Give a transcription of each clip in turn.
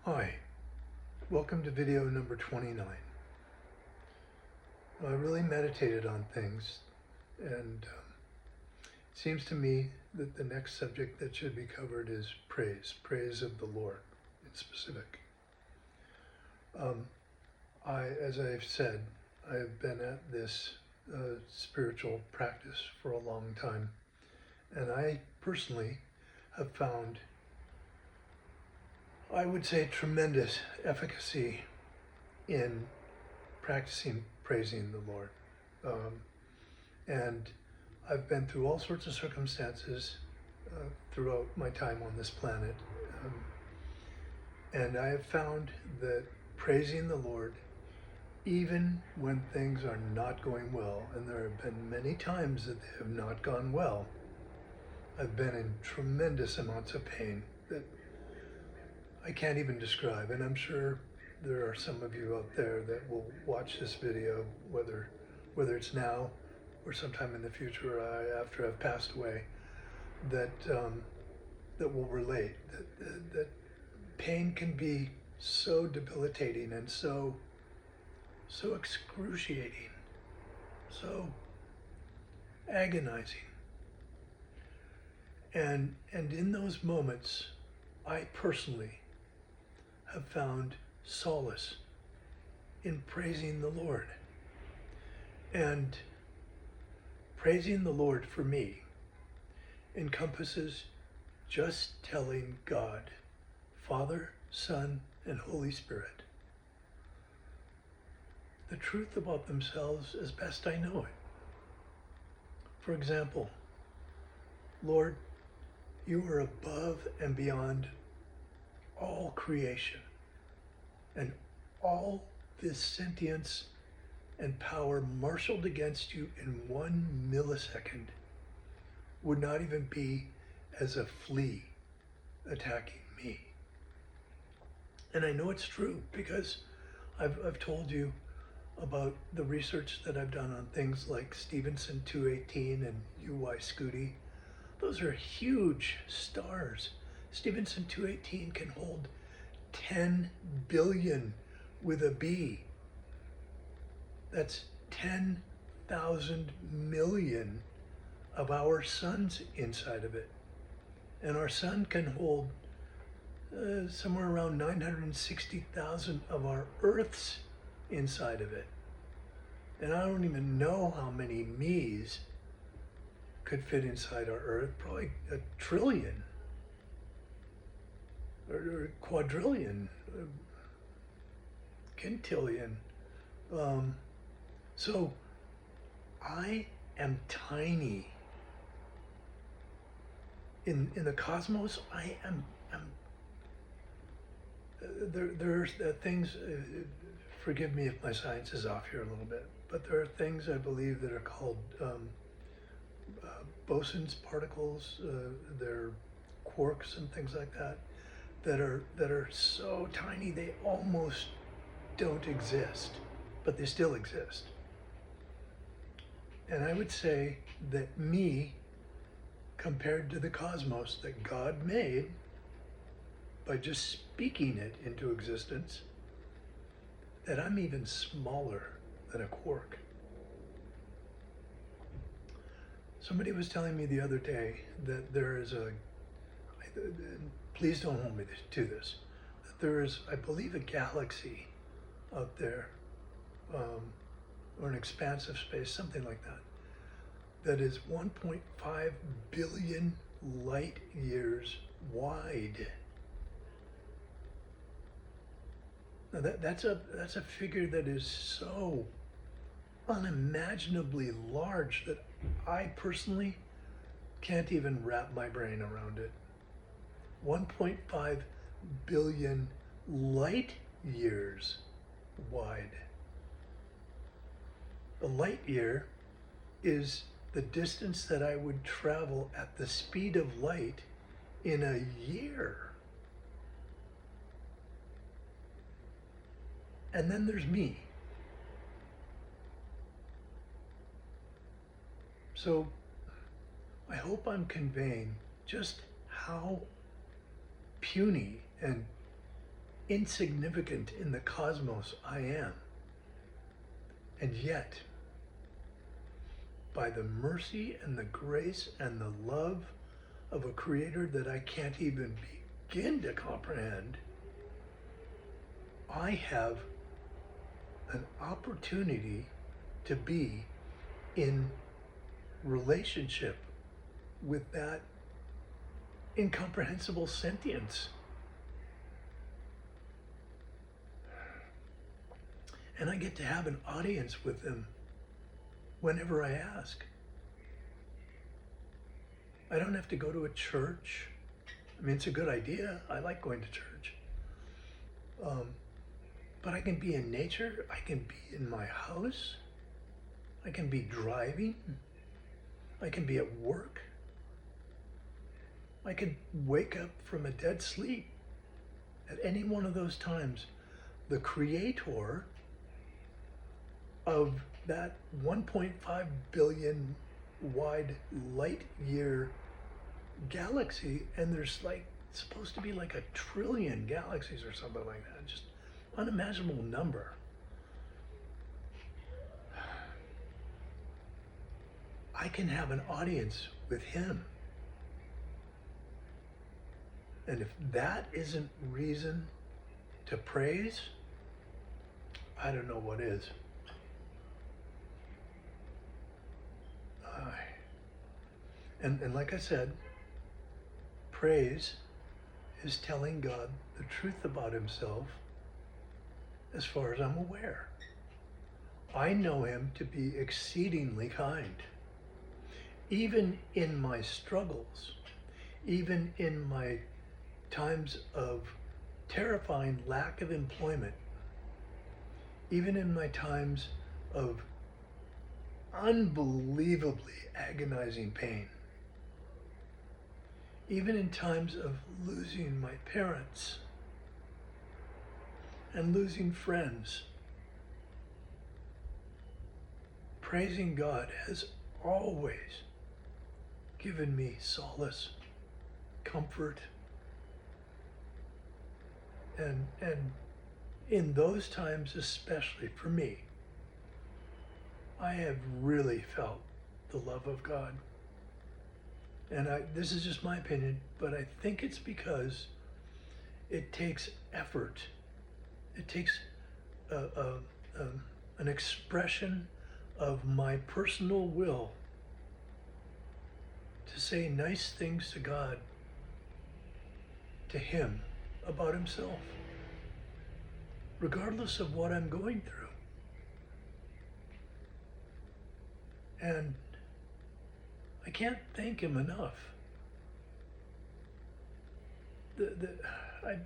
Hi, welcome to video number 29. I really meditated on things, and it seems to me that the next subject that should be covered is praise of the Lord in specific. As I've said, I have been at this spiritual practice for a long time, and I personally have found, I would say, tremendous efficacy in practicing praising the Lord. And I've been through all sorts of circumstances throughout my time on this planet. And I have found that praising the Lord, even when things are not going well, and there have been many times that they have not gone well, I've been in tremendous amounts of pain that I can't even describe. And I'm sure there are some of you out there that will watch this video, whether it's now or sometime in the future after I've passed away, that will relate. That pain can be so debilitating and so excruciating, so agonizing. And in those moments, I personally have found solace in praising the Lord. And praising the Lord for me encompasses just telling God, Father, Son, and Holy Spirit, the truth about themselves as best I know it. For example, Lord, you are above and beyond all creation, and all this sentience and power marshaled against you in 1 millisecond would not even be as a flea attacking me. And I know it's true because I've told you about the research that I've done on things like Stevenson 218 and UY Scuti. Those are huge stars. Stevenson 218 can hold 10 billion with a B. That's 10,000 million of our suns inside of it. And our sun can hold somewhere around 960,000 of our Earths inside of it. And I don't even know how many me's could fit inside our Earth, probably a trillion or quadrillion, quintillion. So I am tiny. In the cosmos, I am there's things, forgive me if my science is off here a little bit, but there are things I believe that are called boson's particles, they're quarks and things like that, that are so tiny they almost don't exist, but they still exist. And I would say that me, compared to the cosmos that God made by just speaking it into existence, that I'm even smaller than a quark. Somebody was telling me the other day that there is please don't hold me to this, that there is, I believe, a galaxy out there, or an expanse of space, something like that, that is 1.5 billion light years wide. Now that's a figure that is so unimaginably large that I personally can't even wrap my brain around it. 1.5 billion light years wide. A light year is the distance that I would travel at the speed of light in a year. And then there's me. So I hope I'm conveying just how puny and insignificant in the cosmos I am. And yet, by the mercy and the grace and the love of a creator that I can't even begin to comprehend, I have an opportunity to be in relationship with that incomprehensible sentience. And I get to have an audience with them whenever I ask. I don't have to go to a church. I mean, it's a good idea. I like going to church. But I can be in nature. I can be in my house. I can be driving. I can be at work. I could wake up from a dead sleep at any one of those times. The creator of that 1.5 billion wide light year galaxy, and there's like supposed to be like 1 trillion galaxies or something like that, just unimaginable number. I can have an audience with him. And if that isn't reason to praise, I don't know what is. And like I said, praise is telling God the truth about himself as far as I'm aware. I know him to be exceedingly kind. Even in my struggles, even in my times of terrifying lack of employment, even in my times of unbelievably agonizing pain, even in times of losing my parents and losing friends, praising God has always given me solace, comfort, and in those times, especially for me, I have really felt the love of God. And this is just my opinion, but I think it's because it takes effort. It takes an expression of my personal will to say nice things to God, to him, about himself, regardless of what I'm going through. And I can't thank him enough. I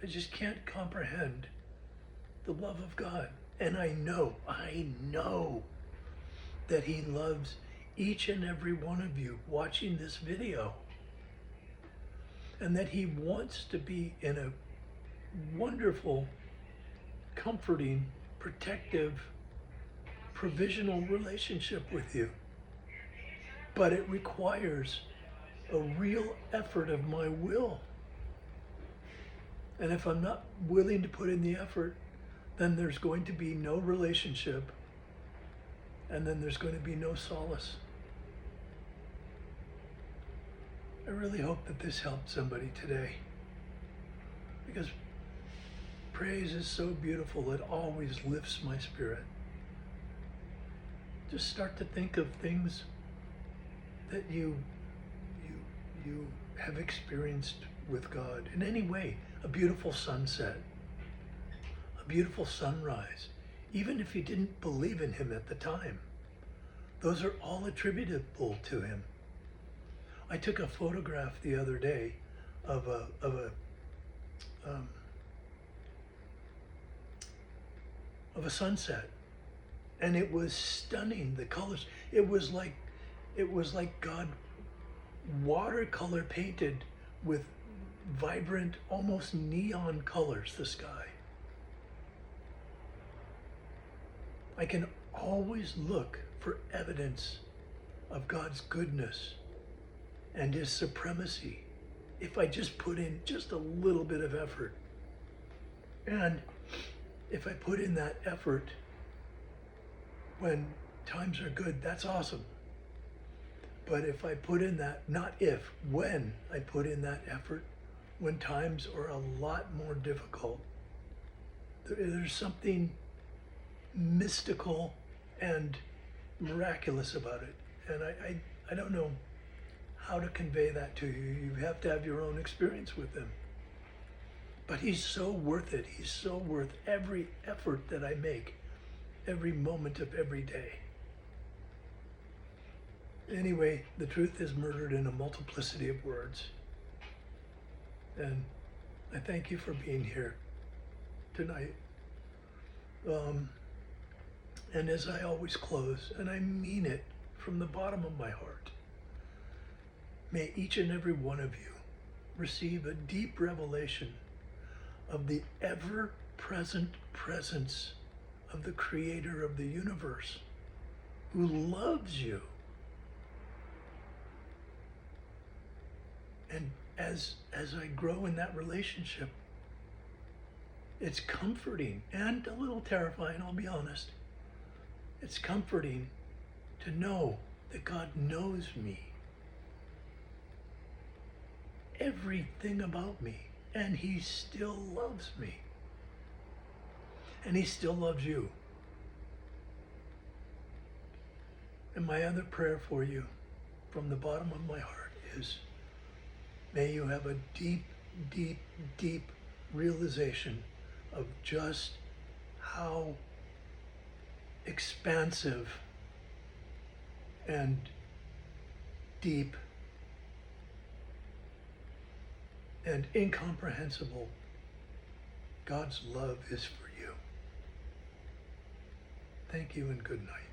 just can't comprehend the love of God. And I know that he loves each and every one of you watching this video. And that he wants to be in a wonderful, comforting, protective, provisional relationship with you. But it requires a real effort of my will. And if I'm not willing to put in the effort, then there's going to be no relationship, and then there's going to be no solace. I really hope that this helped somebody today, because praise is so beautiful. It always lifts my spirit. Just start to think of things that you have experienced with God in any way. A beautiful sunset, a beautiful sunrise, even if you didn't believe in him at the time. Those are all attributable to him. I took a photograph the other day of a sunset, and it was stunning. The colors. It was like God watercolor painted with vibrant, almost neon colors the sky. I can always look for evidence of God's goodness and his supremacy if I just put in just a little bit of effort. And if I put in that effort when times are good, that's awesome. But if I put in that, not if, when I put in that effort, when times are a lot more difficult, there's something mystical and miraculous about it. And I don't know how to convey that to you. You have to have your own experience with him. But he's so worth it. He's so worth every effort that I make, every moment of every day. Anyway, the truth is murdered in a multiplicity of words. And I thank you for being here tonight. And as I always close, and I mean it from the bottom of my heart, may each and every one of you receive a deep revelation of the ever-present presence of the Creator of the universe, who loves you. And as I grow in that relationship, it's comforting and a little terrifying, I'll be honest. It's comforting to know that God knows me, everything about me, and he still loves me. And he still loves you. And my other prayer for you from the bottom of my heart is, may you have a deep, deep, deep realization of just how expansive and deep and incomprehensible God's love is for you. Thank you and good night.